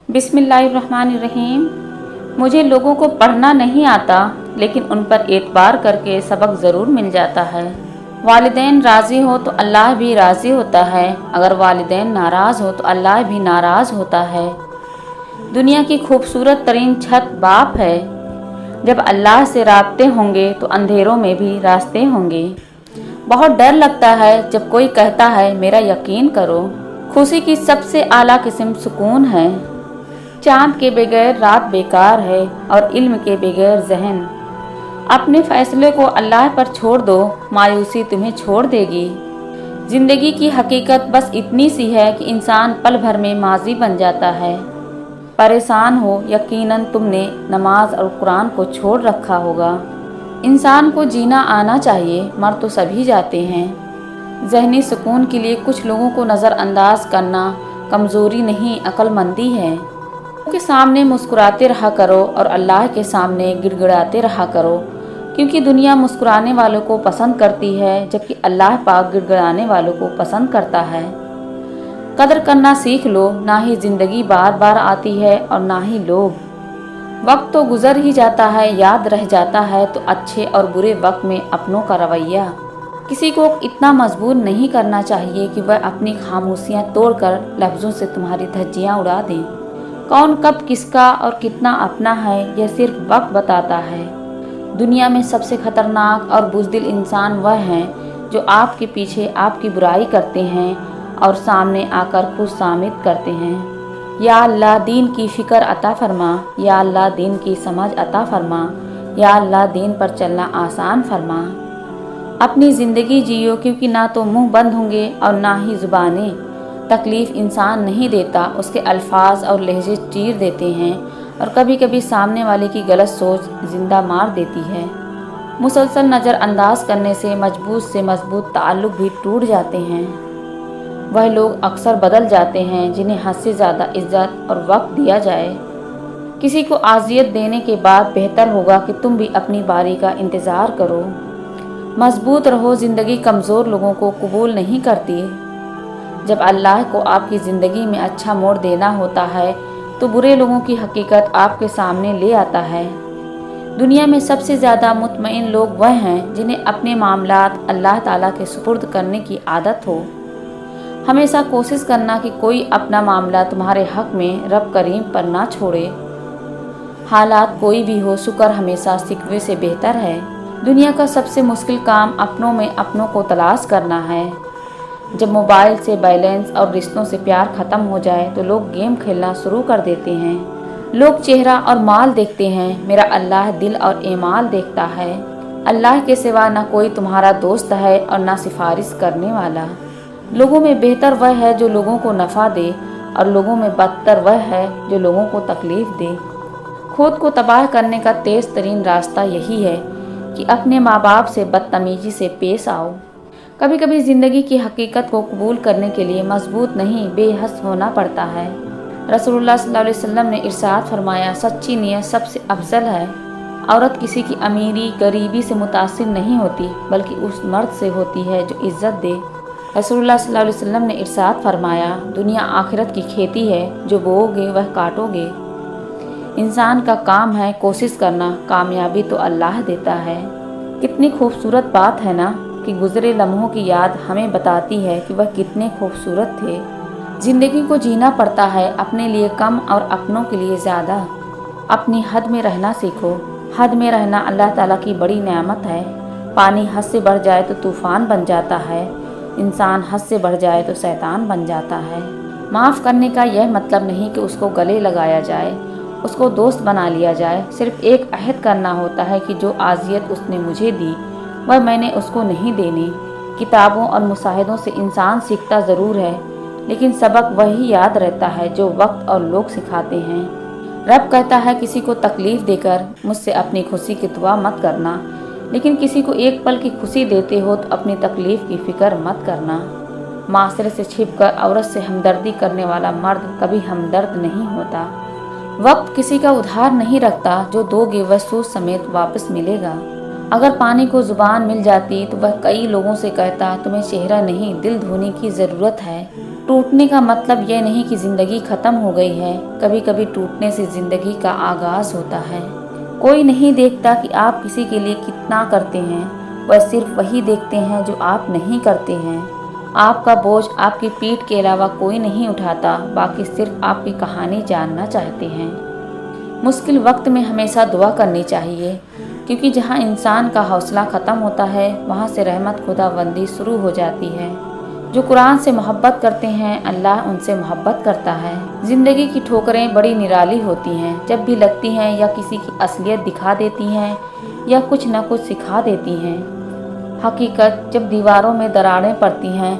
बिस्मिल्लाहिर्रहमानिर्रहीम। मुझे लोगों को पढ़ना नहीं आता, लेकिन उन पर एतबार करके सबक ज़रूर मिल जाता है। वालिदैन राज़ी हो तो अल्लाह भी राज़ी होता है, अगर वालिदैन नाराज़ हो तो अल्लाह भी नाराज़ होता है। दुनिया की खूबसूरत तरीन छत बाप है। जब अल्लाह से राब्ते होंगे तो अंधेरों में भी रास्ते होंगे। बहुत डर लगता है जब कोई कहता है मेरा यकीन करो। खुशी की सबसे आला किस्म सुकून है। चाँद के बगैर रात बेकार है और इल्म के बगैर जहन। अपने फैसले को अल्लाह पर छोड़ दो, मायूसी तुम्हें छोड़ देगी। ज़िंदगी की हकीकत बस इतनी सी है कि इंसान पल भर में माजी बन जाता है। परेशान हो, यकीनन तुमने नमाज और कुरान को छोड़ रखा होगा। इंसान को जीना आना चाहिए, मर तो सभी जाते हैं। ज़हनी सुकून के लिए कुछ लोगों को नज़रअंदाज करना कमज़ोरी नहीं, अक्लमंदी है। के सामने मुस्कुराते रहा करो और अल्लाह के सामने गिड़गिड़ाते रहा करो, क्योंकि दुनिया मुस्कुराने वालों को पसंद करती है, जबकि अल्लाह पाक गिड़गिड़ाने वालों को पसंद करता है। कदर करना सीख लो, ना ही ज़िंदगी बार बार आती है और ना ही लोग। वक्त तो गुजर ही जाता है, याद रह जाता है तो अच्छे और बुरे वक्त में अपनों का रवैया। किसी को इतना मजबूर नहीं करना चाहिए कि वह अपनी खामोशियाँ तोड़कर लफ्ज़ों से तुम्हारी धज्जियाँ उड़ा दें। कौन कब किसका और कितना अपना है, यह सिर्फ वक्त बताता है। दुनिया में सबसे खतरनाक और बुज़दिल इंसान वह हैं जो आपके पीछे आपकी बुराई करते हैं और सामने आकर खुद साबित करते हैं। या अल्लाह दीन की फ़िक्र अता फरमा, या अल्लाह दीन की समझ अता फरमा, या अल्लाह दीन पर चलना आसान फरमा। अपनी ज़िंदगी जियो, क्योंकि ना तो मुँह बंद होंगे और ना ही ज़ुबानें। तकलीफ़ इंसान नहीं देता, उसके अल्फाज और लहजे चीर देते हैं, और कभी कभी सामने वाले की गलत सोच जिंदा मार देती है। मुसलसल नज़रअंदाज करने से मजबूत ताल्लुक़ भी टूट जाते हैं। वह लोग अक्सर बदल जाते हैं जिन्हें हद से ज़्यादा इज्जत और वक्त दिया जाए। किसी को आज़ियत देने के बाद बेहतर होगा कि तुम भी अपनी बारी का इंतज़ार करो। मजबूत रहो, ज़िंदगी कमज़ोर लोगों को कबूल नहीं करती। जब अल्लाह को आपकी ज़िंदगी में अच्छा मोड़ देना होता है तो बुरे लोगों की हकीकत आपके सामने ले आता है। दुनिया में सबसे ज़्यादा मुतमईन लोग वह हैं जिन्हें अपने मामलात अल्लाह ताला के सुपुर्द करने की आदत हो। हमेशा कोशिश करना कि कोई अपना मामला तुम्हारे हक़ में रब करीम पर ना छोड़े। हालात कोई भी हो, शुक्र हमेशा शिकवे से बेहतर है। दुनिया का सबसे मुश्किल काम अपनों में अपनों को तलाश करना है। जब मोबाइल से बैलेंस और रिश्तों से प्यार ख़त्म हो जाए तो लोग गेम खेलना शुरू कर देते हैं। लोग चेहरा और माल देखते हैं, मेरा अल्लाह दिल और ईमाल देखता है। अल्लाह के सिवा ना कोई तुम्हारा दोस्त है और ना सिफारिश करने वाला। लोगों में बेहतर वह है जो लोगों को नफ़ा दे, और लोगों में बदतर वह है जो लोगों को तकलीफ़ दे। खुद को तबाह करने का तेज़ तरीन रास्ता यही है कि अपने माँ बाप से बदतमीज़ी से पेश आओ। कभी कभी ज़िंदगी की हकीकत को कबूल करने के लिए मजबूत नहीं, बेहस होना पड़ता है। रसूलुल्लाह सल्लल्लाहु अलैहि वसल्लम ने इरशाद फरमाया, सच्ची नीयत सबसे अफजल है। औरत किसी की अमीरी गरीबी से मुतासिर नहीं होती, बल्कि उस मर्द से होती है जो इज़्ज़त दे। रसूलुल्लाह सल्लल्लाहु अलैहि वसल्लम ने इरशाद फरमाया, दुनिया आखिरत की खेती है, जो बोओगे वह काटोगे। इंसान का काम है कोशिश करना, कामयाबी तो अल्लाह देता है। कितनी खूबसूरत बात है ना कि गुज़रे लम्हों की याद हमें बताती है कि वह कितने खूबसूरत थे। ज़िंदगी को जीना पड़ता है, अपने लिए कम और अपनों के लिए ज़्यादा। अपनी हद में रहना सीखो। हद में रहना अल्लाह ताला की बड़ी नेमत है। पानी हद से बढ़ जाए तो तूफ़ान बन जाता है, इंसान हद से बढ़ जाए तो शैतान बन जाता है। माफ़ करने का यह मतलब नहीं कि उसको गले लगाया जाए, उसको दोस्त बना लिया जाए। सिर्फ एक अहद करना होता है कि जो आज़ियत उसने मुझे दी वह मैंने उसको नहीं देनी। किताबों और मुशाहिदों से इंसान सीखता ज़रूर है, लेकिन सबक वही याद रहता है जो वक्त और लोग सिखाते हैं। रब कहता है, किसी को तकलीफ़ देकर मुझसे अपनी खुशी की दुआ मत करना, लेकिन किसी को एक पल की खुशी देते हो तो अपनी तकलीफ़ की फ़िक्र मत करना। माशरे से छिपकर औरत से हमदर्दी करने वाला मर्द कभी हमदर्द नहीं होता। वक्त किसी का उधार नहीं रखता, जो दोगे वह सूद समेत वापस मिलेगा। अगर पानी को जुबान मिल जाती तो वह कई लोगों से कहता, तुम्हें चेहरा नहीं दिल धोने की ज़रूरत है। टूटने का मतलब यह नहीं कि ज़िंदगी ख़त्म हो गई है, कभी कभी टूटने से ज़िंदगी का आगाज़ होता है। कोई नहीं देखता कि आप किसी के लिए कितना करते हैं, वह सिर्फ वही देखते हैं जो आप नहीं करते हैं। आपका बोझ आपकी पीठ के अलावा कोई नहीं उठाता, बाकी सिर्फ आपकी कहानी जानना चाहते हैं। मुश्किल वक्त में हमेशा दुआ करनी चाहिए, क्योंकि जहाँ इंसान का हौसला ख़त्म होता है वहाँ से रहमत खुदाबंदी शुरू हो जाती है। जो कुरान से मोहब्बत करते हैं अल्लाह उनसे मोहब्बत करता है। ज़िंदगी की ठोकरें बड़ी निराली होती हैं, जब भी लगती हैं या किसी की असलियत दिखा देती हैं या कुछ न कुछ सिखा देती हैं। हकीकत, जब दीवारों में दरारें पड़ती हैं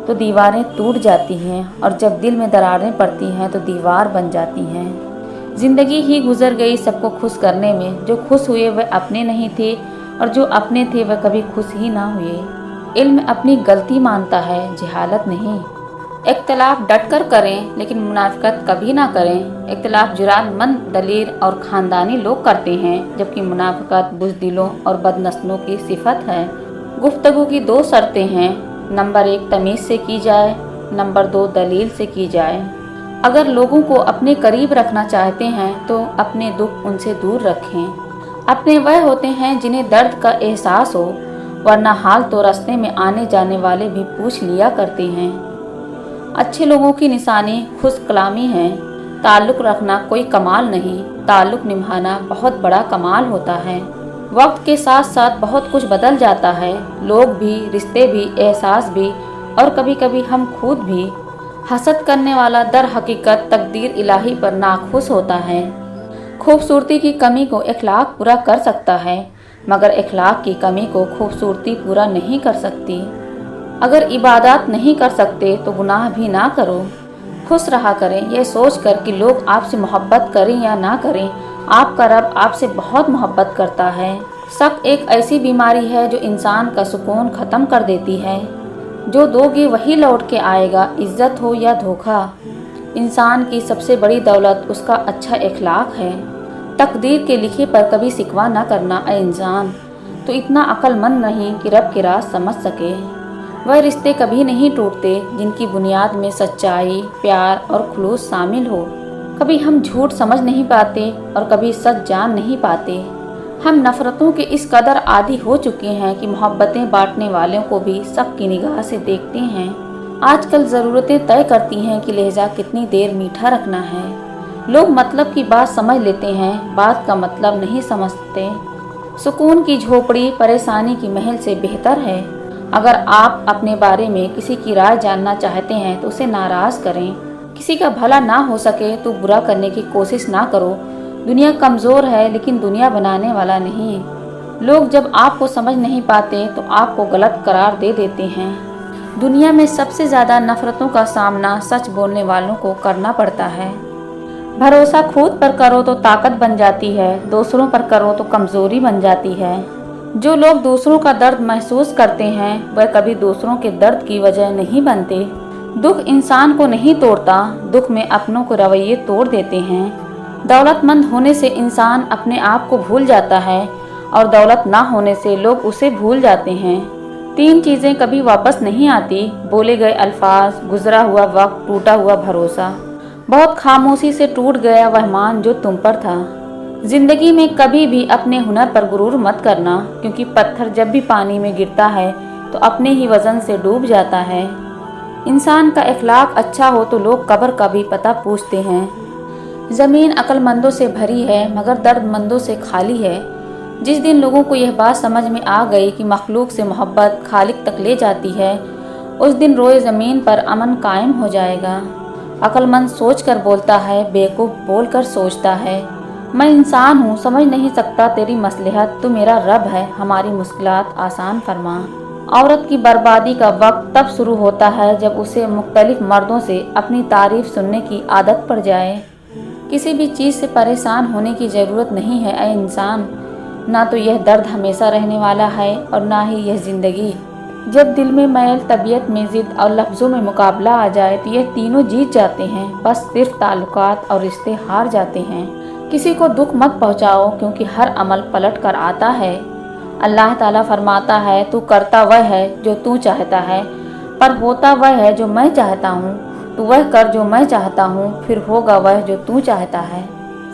तो दीवारें टूट जाती हैं, और जब दिल में दरारें पड़ती हैं तो दीवार बन जाती हैं। ज़िंदगी ही गुजर गई सबको खुश करने में, जो खुश हुए वह अपने नहीं थे और जो अपने थे वह कभी खुश ही ना हुए। इल्म अपनी गलती मानता है, जहालत नहीं। इख्तिलाफ डट कर करें लेकिन मुनाफिकत कभी ना करें। इख्तिलाफ जुरातमंद, दलेर और ख़ानदानी लोग करते हैं, जबकि मुनाफिकत बुज़दिलों और बदनस्लों की सिफत है। गुफ्तगू की दो शर्तें हैं, नंबर 1 तमीज़ से की जाए, नंबर 2 दलील से की जाए। अगर लोगों को अपने करीब रखना चाहते हैं तो अपने दुख उनसे दूर रखें। अपने वह होते हैं जिन्हें दर्द का एहसास हो, वरना हाल तो रास्ते में आने जाने वाले भी पूछ लिया करते हैं। अच्छे लोगों की निशानी खुश कलामी है। ताल्लुक़ रखना कोई कमाल नहीं, ताल्लुक़ निभाना बहुत बड़ा कमाल होता है। वक्त के साथ साथ बहुत कुछ बदल जाता है, लोग भी, रिश्ते भी, एहसास भी और कभी कभी हम खुद भी। हसद करने वाला दर हकीकत तकदीर इलाही पर नाखुश होता है। खूबसूरती की कमी को इखलाक पूरा कर सकता है, मगर इखलाक की कमी को खूबसूरती पूरा नहीं कर सकती। अगर इबादत नहीं कर सकते तो गुनाह भी ना करो। खुश रहा करें, यह सोच कर कि लोग आपसे मोहब्बत करें या ना करें, आपका रब आपसे बहुत मोहब्बत करता है। शक एक ऐसी बीमारी है जो इंसान का सुकून ख़त्म कर देती है। जो दोगे वही लौट के आएगा, इज्जत हो या धोखा। इंसान की सबसे बड़ी दौलत उसका अच्छा इखलाक है। तकदीर के लिखे पर कभी शिकवा न करना ऐ इंसान, तो इतना अक्लमंद नहीं कि रब के राज समझ सके। वह रिश्ते कभी नहीं टूटते जिनकी बुनियाद में सच्चाई, प्यार और खुलूस शामिल हो। कभी हम झूठ समझ नहीं पाते और कभी सच जान नहीं पाते। हम नफ़रतों के इस कदर आदी हो चुके हैं कि मोहब्बतें बांटने वालों को भी शक की निगाह से देखते हैं। आजकल ज़रूरतें तय करती हैं कि लहजा कितनी देर मीठा रखना है। लोग मतलब की बात समझ लेते हैं, बात का मतलब नहीं समझते। सुकून की झोपड़ी परेशानी की महल से बेहतर है। अगर आप अपने बारे में किसी की राय जानना चाहते हैं तो उसे नाराज़ करें। किसी का भला ना हो सके तो बुरा करने की कोशिश ना करो। दुनिया कमज़ोर है लेकिन दुनिया बनाने वाला नहीं। लोग जब आपको समझ नहीं पाते तो आपको गलत करार दे देते हैं। दुनिया में सबसे ज़्यादा नफ़रतों का सामना सच बोलने वालों को करना पड़ता है। भरोसा खुद पर करो तो ताकत बन जाती है, दूसरों पर करो तो कमज़ोरी बन जाती है। जो लोग दूसरों का दर्द महसूस करते हैं वह कभी दूसरों के दर्द की वजह नहीं बनते। दुख इंसान को नहीं तोड़ता, दुख में अपनों को रवैये तोड़ देते हैं। दौलतमंद होने से इंसान अपने आप को भूल जाता है और दौलत ना होने से लोग उसे भूल जाते हैं। 3 चीज़ें कभी वापस नहीं आती, बोले गए अल्फाज, गुजरा हुआ वक्त, टूटा हुआ भरोसा। बहुत खामोशी से टूट गया वह मान जो तुम पर था। जिंदगी में कभी भी अपने हुनर पर गुरूर मत करना, क्योंकि पत्थर जब भी पानी में गिरता है तो अपने ही वजन से डूब जाता है। इंसान का इखलाक अच्छा हो तो लोग कब्र का भी पता पूछते हैं। ज़मीन अक्लमंदों से भरी है मगर दर्दमंदों से खाली है। जिस दिन लोगों को यह बात समझ में आ गई कि मखलूक से मोहब्बत खालिक तक ले जाती है, उस दिन रोए ज़मीन पर अमन कायम हो जाएगा। अक्लमंद सोच कर बोलता है, बेवकूफ़ बोल कर सोचता है। मैं इंसान हूँ, समझ नहीं सकता तेरी मसलहत, तू मेरा रब है, हमारी मुश्किलात आसान फरमा। औरत की बर्बादी का वक्त तब शुरू होता है जब उसे मुख्तलिफ मर्दों से अपनी तारीफ़ सुनने की आदत पड़ जाए। किसी भी चीज़ से परेशान होने की ज़रूरत नहीं है ऐ इंसान। ना तो यह दर्द हमेशा रहने वाला है और ना ही यह ज़िंदगी। जब दिल में मैल, तबीयत में ज़िद और लफ्ज़ों में मुकाबला आ जाए तो यह तीनों जीत जाते हैं, बस सिर्फ ताल्लुकात और रिश्ते हार जाते हैं। किसी को दुख मत पहुँचाओ, क्योंकि हर अमल पलट कर आता है। अल्लाह ताला फरमाता है, तू करता वह है जो तू चाहता है, पर होता वह है जो मैं चाहता हूँ। तू वह कर जो मैं चाहता हूँ, फिर होगा वह जो तू चाहता है।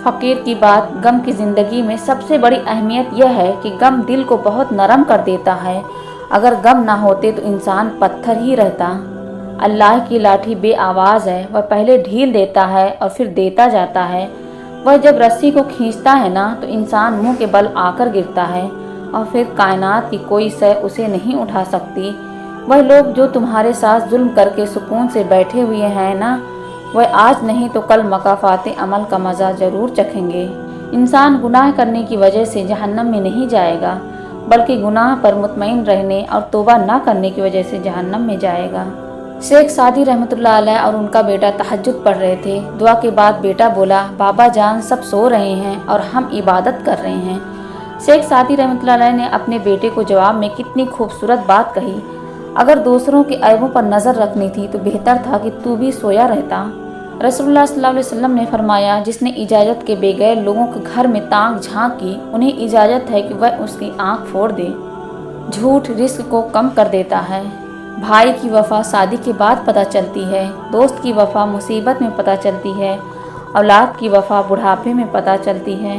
फ़कीर की बात, गम की ज़िंदगी में सबसे बड़ी अहमियत यह है कि गम दिल को बहुत नरम कर देता है। अगर गम ना होते तो इंसान पत्थर ही रहता। अल्लाह की लाठी बेआवाज़ है, वह पहले ढील देता है और फिर देता जाता है। वह जब रस्सी को खींचता है ना तो इंसान मुंह के बल आकर गिरता है और फिर कायनात की कोई शय उसे नहीं उठा सकती। वह लोग जो तुम्हारे साथ जुल्म करके सुकून से बैठे हुए हैं ना, वह आज नहीं तो कल मकाफात अमल का मज़ा ज़रूर चखेंगे। इंसान गुनाह करने की वजह से जहन्नम में नहीं जाएगा, बल्कि गुनाह पर मुतमईन रहने और तौबा ना करने की वजह से जहन्नम में जाएगा। शेख सादी रहमतुल्लाह अलैह और उनका बेटा तहज्जुद पढ़ रहे थे। दुआ के बाद बेटा बोला, बाबा जान सब सो रहे हैं और हम इबादत कर रहे हैं। शेख सादी रहमतुल्लाह अलैह ने अपने बेटे को जवाब में कितनी खूबसूरत बात कही, अगर दूसरों के ऐबों पर नज़र रखनी थी तो बेहतर था कि तू भी सोया रहता। रसूलुल्लाह सल्लल्लाहु अलैहि वसल्लम ने फरमाया, जिसने इजाज़त के बगैर लोगों के घर में ताक झांक की, उन्हें इजाज़त है कि वह उसकी आँख फोड़ दे। झूठ रिस्क को कम कर देता है। भाई की वफ़ा शादी के बाद पता चलती है, दोस्त की वफ़ा मुसीबत में पता चलती है, औलाद की वफ़ा बुढ़ापे में पता चलती है।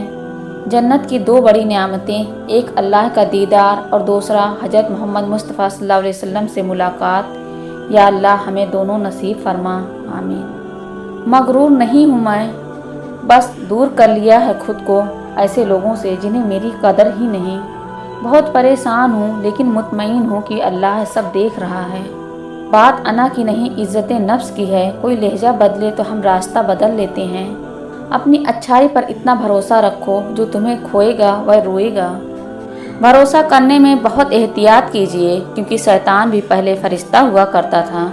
जन्नत की दो बड़ी नेमतें, एक अल्लाह का दीदार और दूसरा हज़रत मोहम्मद मुस्तफ़ा सल्लल्लाहु अलैहि वसल्लम से मुलाकात। या अल्लाह हमें दोनों नसीब फरमा, आमीन। मगरूर नहीं हूँ मैं, बस दूर कर लिया है खुद को ऐसे लोगों से जिन्हें मेरी कदर ही नहीं। बहुत परेशान हूँ लेकिन मुतमईन हूँ कि अल्लाह सब देख रहा है। बात अना की नहीं, इज़्ज़त नफ्स की है। कोई लहजा बदले तो हम रास्ता बदल लेते हैं। अपनी अच्छाई पर इतना भरोसा रखो, जो तुम्हें खोएगा वह रोएगा। भरोसा करने में बहुत एहतियात कीजिए, क्योंकि शैतान भी पहले फरिश्ता हुआ करता था।